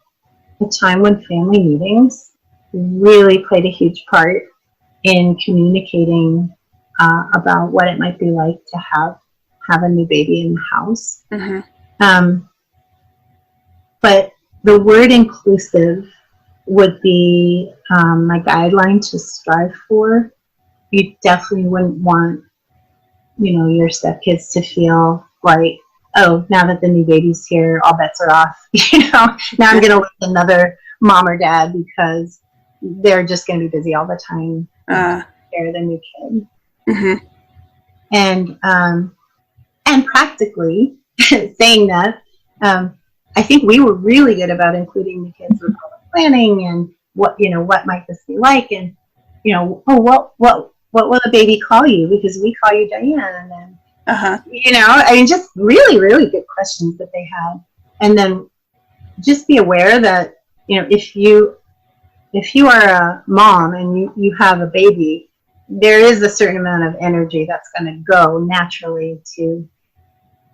S3: time when family meetings really played a huge part in communicating about what it might be like to have a new baby in the house. But the word inclusive would be my guideline to strive for. You definitely wouldn't want, your stepkids to feel like, oh, now that the new baby's here, all bets are off. Now I'm going to lose another mom or dad because they're just going to be busy all the time to care the new kid. And practically saying that, I think we were really good about including the kids with public planning and what might this be like, and what will the baby call you, because we call you Diane, and just really, really good questions that they had. And then just be aware that if you are a mom and you have a baby, there is a certain amount of energy that's going to go naturally to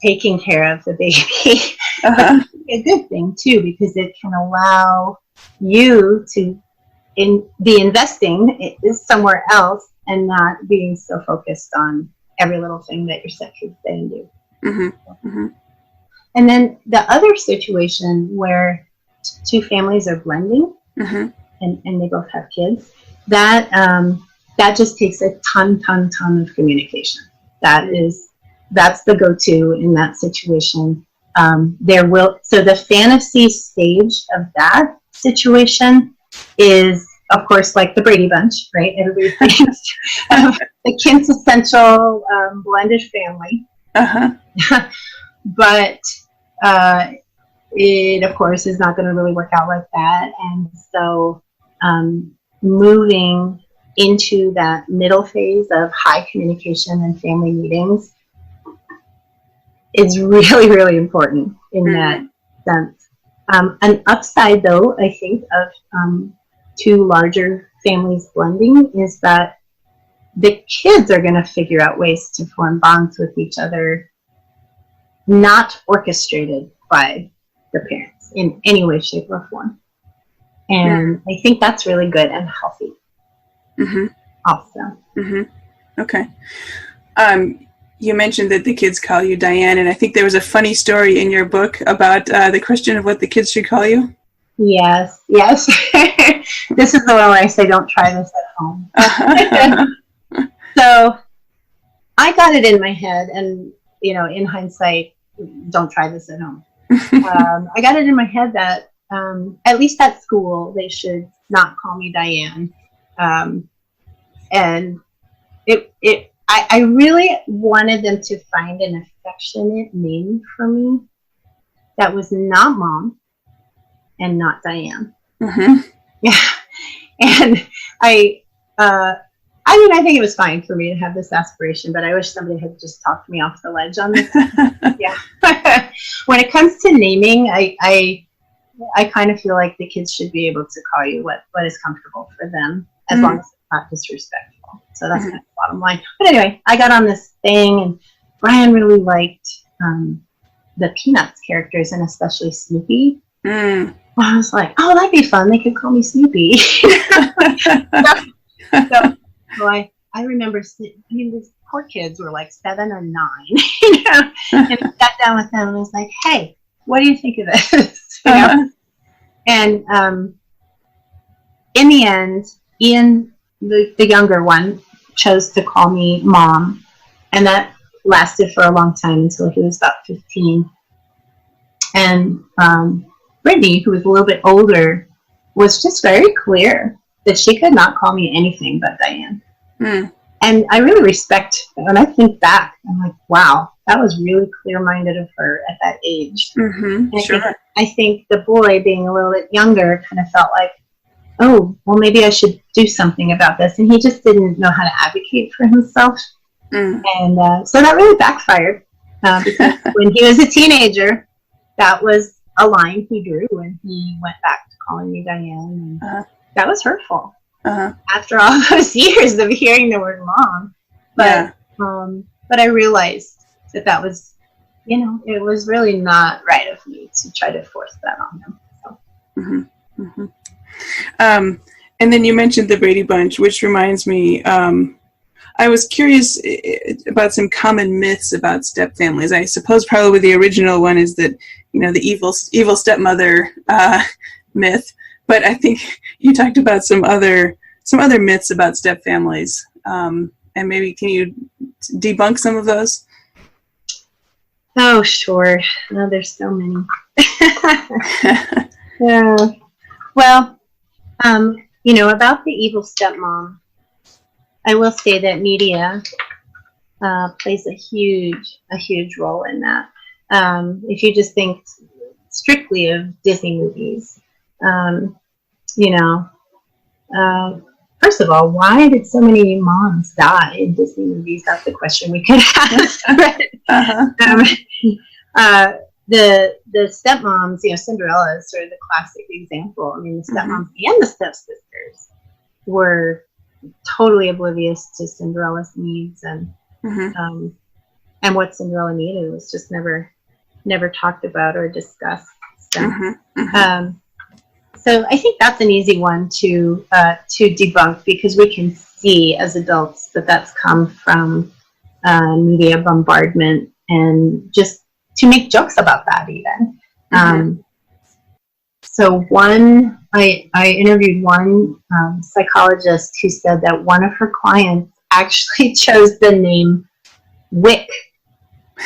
S3: taking care of the baby. A good thing too, because it can allow you to be investing somewhere else and not being so focused on every little thing that your stepkids say and do. And then the other situation where two families are blending and they both have kids, that just takes a ton of communication. That's the go-to in that situation. So the fantasy stage of that situation is, of course, like the Brady Bunch, right? Everybody thinks of the quintessential blended family. But it, of course, is not going to really work out like that. And so moving into that middle phase of high communication and family meetings is really, really important in that sense. An upside, though, I think, of two larger families blending is that the kids are going to figure out ways to form bonds with each other, not orchestrated by the parents in any way, shape, or form. And I think that's really good and healthy. Also.
S2: Okay. You mentioned that the kids call you Diane, and I think there was a funny story in your book about the question of what the kids should call you.
S3: Yes. This is the one where I say, don't try this at home. So I got it in my head, and, in hindsight, don't try this at home. I got it in my head that at least at school, they should not call me Diane. And I really wanted them to find an affectionate name for me that was not Mom and not Diane. Yeah. And I think it was fine for me to have this aspiration, but I wish somebody had just talked me off the ledge on this. Yeah. When it comes to naming, I kind of feel like the kids should be able to call you what is comfortable for them, as long as it's not disrespectful. So that's kind of the bottom line. But anyway, I got on this thing, and Brian really liked the Peanuts characters, and especially Snoopy. I was like, oh, that'd be fun. They could call me Snoopy. So I remember, these poor kids were like 7 and 9, and I sat down with them and was like, hey, what do you think of this? And in the end, Ian, the younger one, chose to call me Mom, and that lasted for a long time until he was about 15. And Brittany, who was a little bit older, was just very clear that she could not call me anything but Diane. And I really respect, when I think back, I'm like, wow, that was really clear-minded of her at that age. Sure. I think the boy, being a little bit younger, kind of felt like, oh, well, maybe I should do something about this. And he just didn't know how to advocate for himself. And so that really backfired. Because when he was a teenager, that was a line he drew when he went back to calling me Diane. And that was hurtful. After all those years of hearing the word Mom. But I realized that was, it was really not right of me to try to force that on him. So.
S2: And then you mentioned the Brady Bunch, which reminds me, I was curious about some common myths about step families. I suppose probably the original one is that, the evil stepmother myth. But I think you talked about some other myths about step families, and maybe can you debunk some of those?
S3: Oh, sure. Oh, there's so many. Yeah. Well, about the evil stepmom, I will say that media plays a huge role in that. If you just think strictly of Disney movies, first of all, why did so many moms die in Disney movies? That's the question we could ask. The stepmoms, Cinderella is sort of the classic example. I mean, the stepmoms and the stepsisters were totally oblivious to Cinderella's needs, and what Cinderella needed was just never talked about or discussed. So I think that's an easy one to debunk, because we can see as adults that that's come from media bombardment, and just to make jokes about that even. So I interviewed one psychologist who said that one of her clients actually chose the name Wick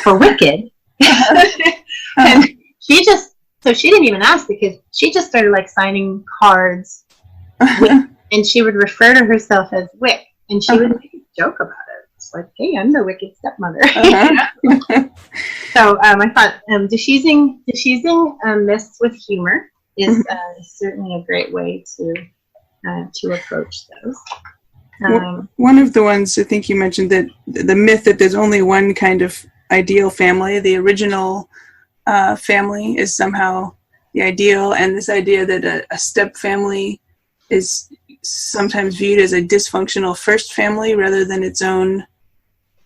S3: for Wicked. And she didn't even ask, because she just started signing cards, and she would refer to herself as Wick, and she would make a joke about it. It's like, hey, I'm the wicked stepmother. So I thought diffusing myths with humor is certainly a great way to approach those.
S2: One of the ones I think you mentioned, that the myth that there's only one kind of ideal family, the original family is somehow the ideal, and this idea that a step family is sometimes viewed as a dysfunctional first family rather than its own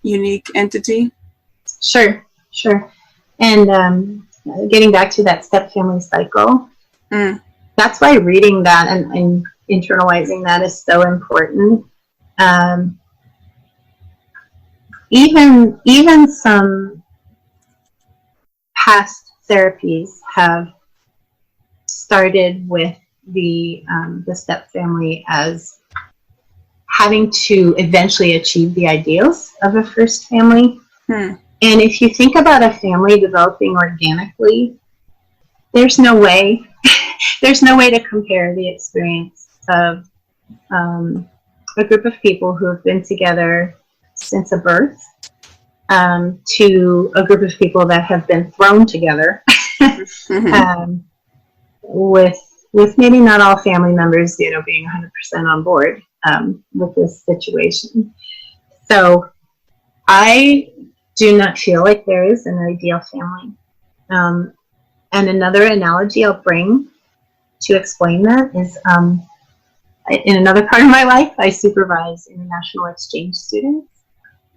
S2: unique entity.
S3: Sure. And getting back to that step family cycle, that's why reading that and internalizing that is so important. Even some past therapies have started with the step family as having to eventually achieve the ideals of a first family. And if you think about a family developing organically, there's no way to compare the experience of a group of people who have been together since a birth to a group of people that have been thrown together with maybe not all family members, being 100% on board with this situation. So I do not feel like there is an ideal family. And another analogy I'll bring to explain that is in another part of my life, I supervise international exchange students.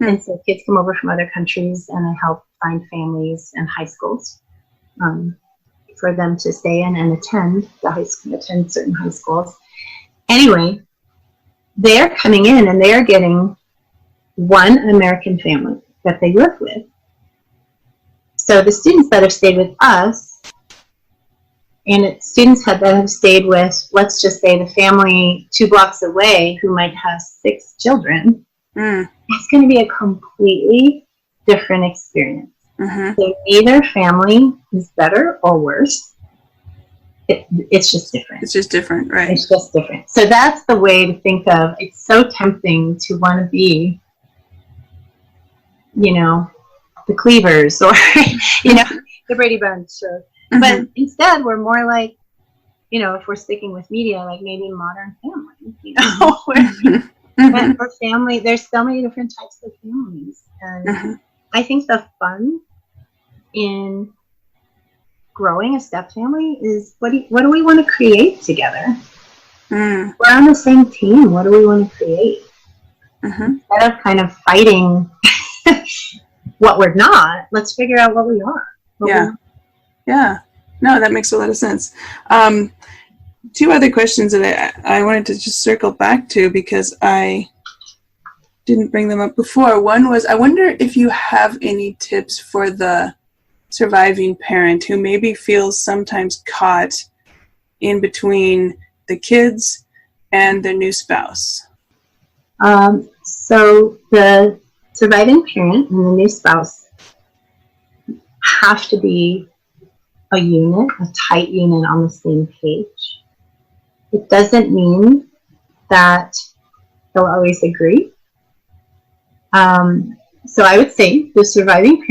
S3: And so kids come over from other countries, and I help find families and high schools for them to stay in and attend certain high schools. Anyway, they're coming in and they're getting one American family that they live with. So the students that have stayed with us, and students that have stayed with, let's just say, the family 2 blocks away who might have 6 children, it's going to be a completely different experience. So neither family is better or worse. It's just different.
S2: It's just different, right?
S3: It's just different. So that's the way to think of. It's so tempting to want to be, the Cleavers or, the Brady Bunch. But instead, we're more like, if we're sticking with media, like maybe Modern Family, where for family, there's so many different types of families. And I think the fun in growing a step family is what do we want to create together? We're on the same team. What do we want to create? Instead of kind of fighting what we're not, let's figure out what we are.
S2: Yeah. No, that makes a lot of sense. 2 other questions that I wanted to just circle back to because I didn't bring them up before. One was, I wonder if you have any tips for the surviving parent who maybe feels sometimes caught in between the kids and their new spouse.
S3: So the surviving parent and the new spouse have to be a unit, a tight unit on the same page. It doesn't mean that they'll always agree. So I would say the surviving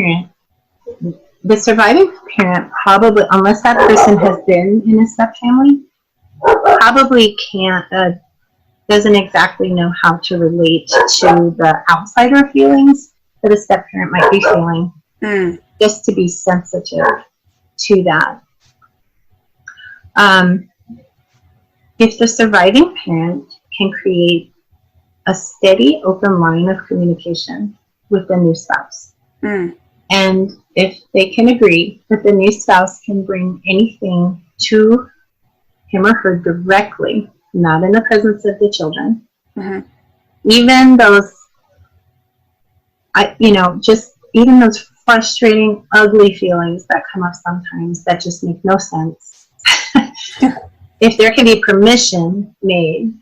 S3: parent probably, unless that person has been in a step family, probably doesn't exactly know how to relate to the outsider feelings that a step parent might be feeling, just to be sensitive to that. If the surviving parent can create a steady, open line of communication with the new spouse, and if they can agree that the new spouse can bring anything to him or her directly, not in the presence of the children, even those, even those frustrating, ugly feelings that come up sometimes that just make no sense. If there can be permission made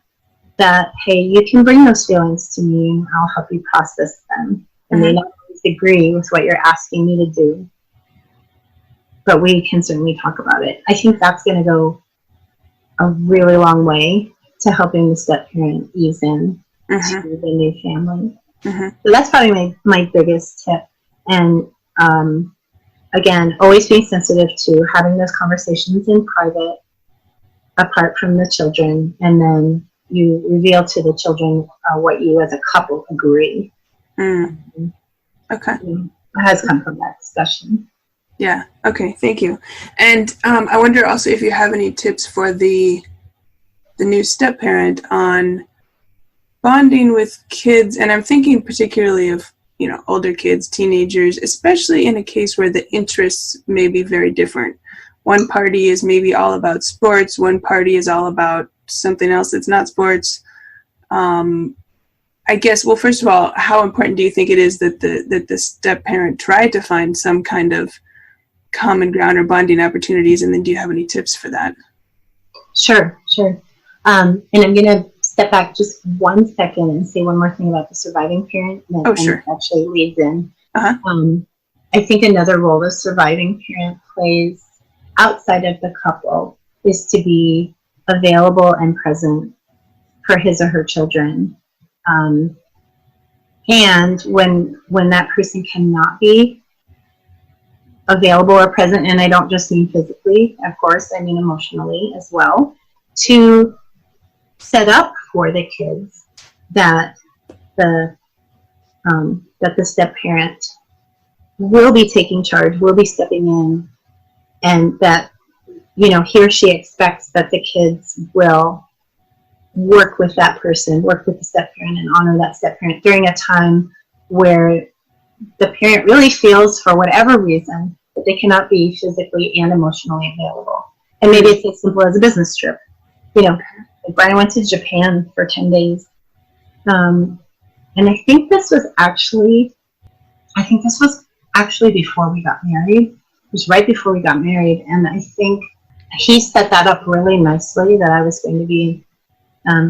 S3: that, hey, you can bring those feelings to me and I'll help you process them. And they don't always agree with what you're asking me to do, but we can certainly talk about it. I think that's going to go a really long way to helping the step parent ease in to the new family. So that's probably my biggest tip. And again, always being sensitive to having those conversations in private, apart from the children, and then you reveal to the children what you as a couple agree.
S2: Okay.
S3: has come from that discussion.
S2: Yeah. Okay. Thank you. And I wonder also if you have any tips for the new step parent on bonding with kids. And I'm thinking particularly of, older kids, teenagers, especially in a case where the interests may be very different. One party is maybe all about sports. One party is all about something else that's not sports. I guess, well, first of all, how important do you think it is that the step parent try to find some kind of common ground or bonding opportunities? And then do you have any tips for that?
S3: Sure. And I'm going to step back just 1 second and say one more thing about the surviving parent. And
S2: sure.
S3: it actually leads in.
S2: Uh-huh.
S3: I think another role the surviving parent plays outside of the couple is to be available and present for his or her children. And when that person cannot be available or present, and I don't just mean physically, of course, I mean emotionally as well, to set up for the kids that the step parent will be taking charge, will be stepping in, and that he or she expects that the kids will work with that person, work with the step parent, and honor that step parent during a time where the parent really feels, for whatever reason, that they cannot be physically and emotionally available. And maybe it's as simple as a business trip. Brian went to Japan for 10 days. And I think this was actually before we got married. It was right before we got married. And I think he set that up really nicely, that I was going to be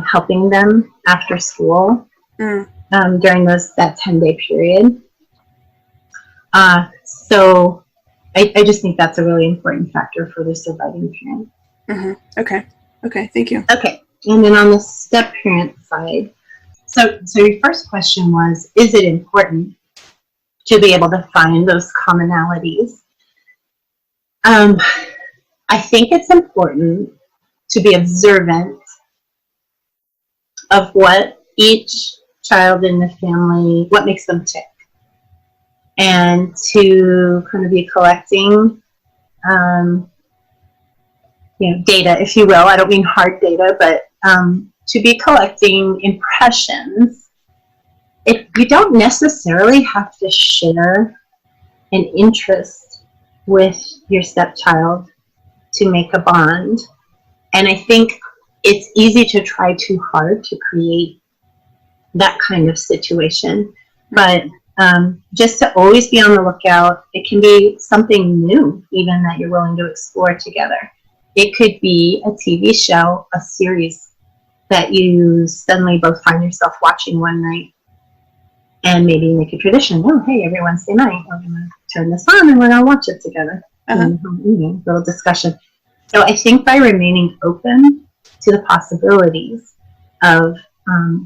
S3: helping them after school during that 10-day period. So I just think that's a really important factor for the surviving parent.
S2: Mm-hmm. Okay, thank you.
S3: Okay, and then on the step parent side, so your first question was, is it important to be able to find those commonalities? I think it's important to be observant of what each child in the family, what makes them tick, and to kind of be collecting data, if you will. I don't mean hard data, but to be collecting impressions. You don't necessarily have to share an interest with your stepchild to make a bond. And I think it's easy to try too hard to create that kind of situation. But just to always be on the lookout. It can be something new, even, that you're willing to explore together. It could be a TV show, a series that you suddenly both find yourself watching one night, and maybe make a tradition. Oh, hey, every Wednesday night, we're going to turn this on and we're going to watch it together. Little discussion. So I think by remaining open to the possibilities of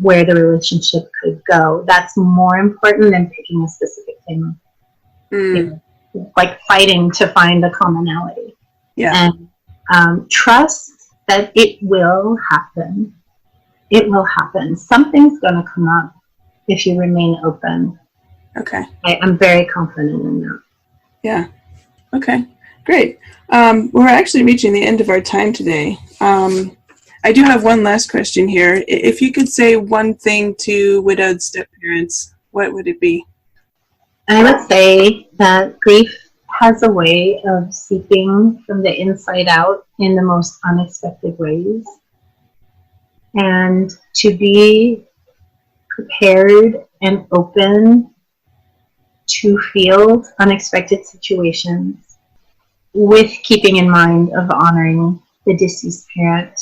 S3: where the relationship could go, that's more important than picking a specific thing. Like fighting to find a commonality.
S2: Yeah.
S3: And trust that it will happen. It will happen. Something's going to come up if you remain open.
S2: Okay.
S3: I'm very confident in that.
S2: Yeah. Okay. Great. We're actually reaching the end of our time today. I do have one last question here. If you could say one thing to widowed step-parents, what would it be?
S3: I would say that grief has a way of seeping from the inside out in the most unexpected ways. And to be prepared and open to field unexpected situations, with keeping in mind of honoring the deceased parent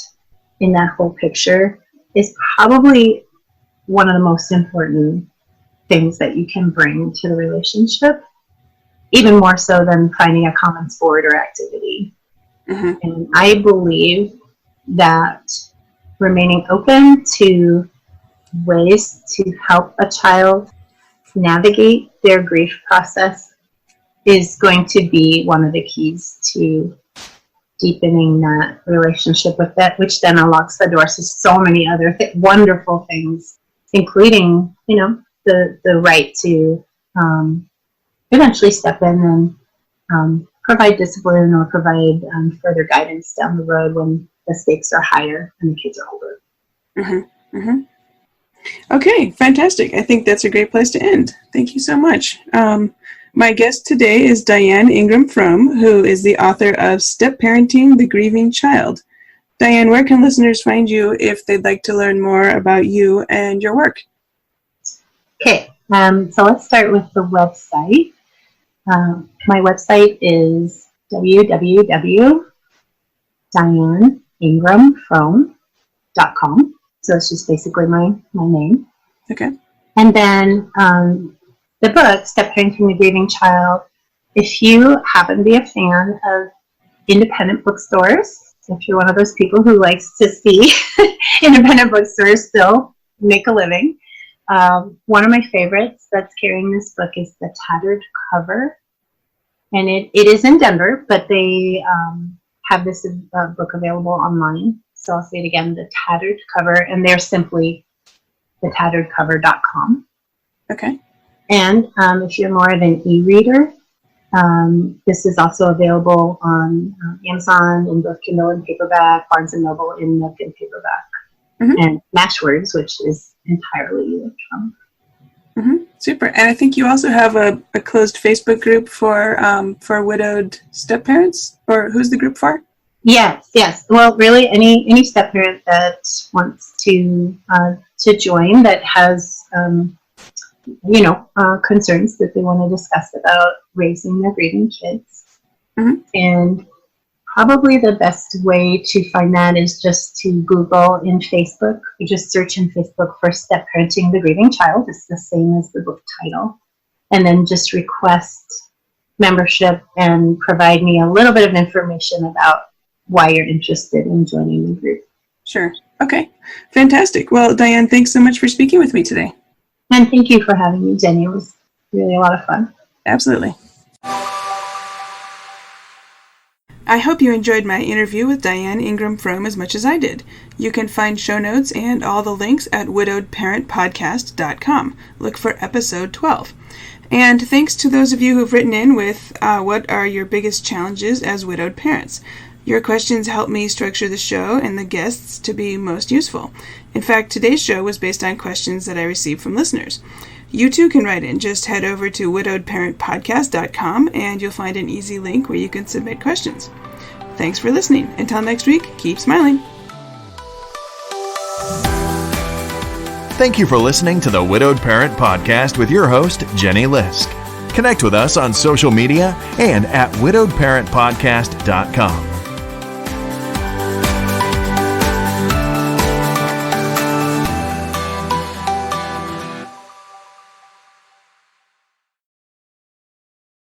S3: in that whole picture, is probably one of the most important things that you can bring to the relationship, even more so than finding a common sport or activity. Mm-hmm. And I believe that remaining open to ways to help a child navigate their grief process is going to be one of the keys to deepening that relationship with that, which then unlocks the doors to so many other wonderful things, including, the right to eventually step in and provide discipline or provide further guidance down the road when the stakes are higher and the kids are older.
S2: Mm-hmm. Mm-hmm. Okay, fantastic. I think that's a great place to end. Thank you so much. My guest today is Diane Ingram Fromme, who is the author of Stepparenting the Grieving Child. Diane, where can listeners find you if they'd like to learn more about you and your work?
S3: Okay, so let's start with the website. My website is www.dianeingramfromme.com. So it's just basically my name.
S2: Okay.
S3: And then the book, Stepparenting the Grieving Child, if you happen to be a fan of independent bookstores, if you're one of those people who likes to see independent bookstores still make a living, one of my favorites that's carrying this book is The Tattered Cover. And it is in Denver, but they have this book available online. So I'll say it again, The Tattered Cover, and they're simply thetatteredcover.com.
S2: Okay.
S3: And if you're more of an e-reader, this is also available on Amazon in both Kindle and paperback, Barnes & Noble in Nook and paperback, and Mashwords, which is entirely electronic.
S2: Mm-hmm. Super. And I think you also have a closed Facebook group for widowed step-parents, or who's the group for?
S3: Yes. Well, really, any step-parent that wants to join that has concerns that they want to discuss about raising their grieving kids. Mm-hmm. And probably the best way to find that is just to Google in Facebook. You just search in Facebook for Stepparenting the Grieving Child. It's the same as the book title. And then just request membership and provide me a little bit of information about why you're interested in joining the group.
S2: Sure. Okay. Fantastic. Well, Diane, thanks so much for speaking with me today.
S3: And thank you for having me, Jenny. It was really a lot of fun.
S2: Absolutely. I hope you enjoyed my interview with Diane Ingram Fromme as much as I did. You can find show notes and all the links at widowedparentpodcast.com. Look for episode 12. And thanks to those of you who've written in with what are your biggest challenges as widowed parents. Your questions help me structure the show and the guests to be most useful. In fact, today's show was based on questions that I received from listeners. You too can write in. Just head over to widowedparentpodcast.com and you'll find an easy link where you can submit questions. Thanks for listening. Until next week, keep smiling.
S1: Thank you for listening to the Widowed Parent Podcast with your host, Jenny Lisk. Connect with us on social media and at widowedparentpodcast.com.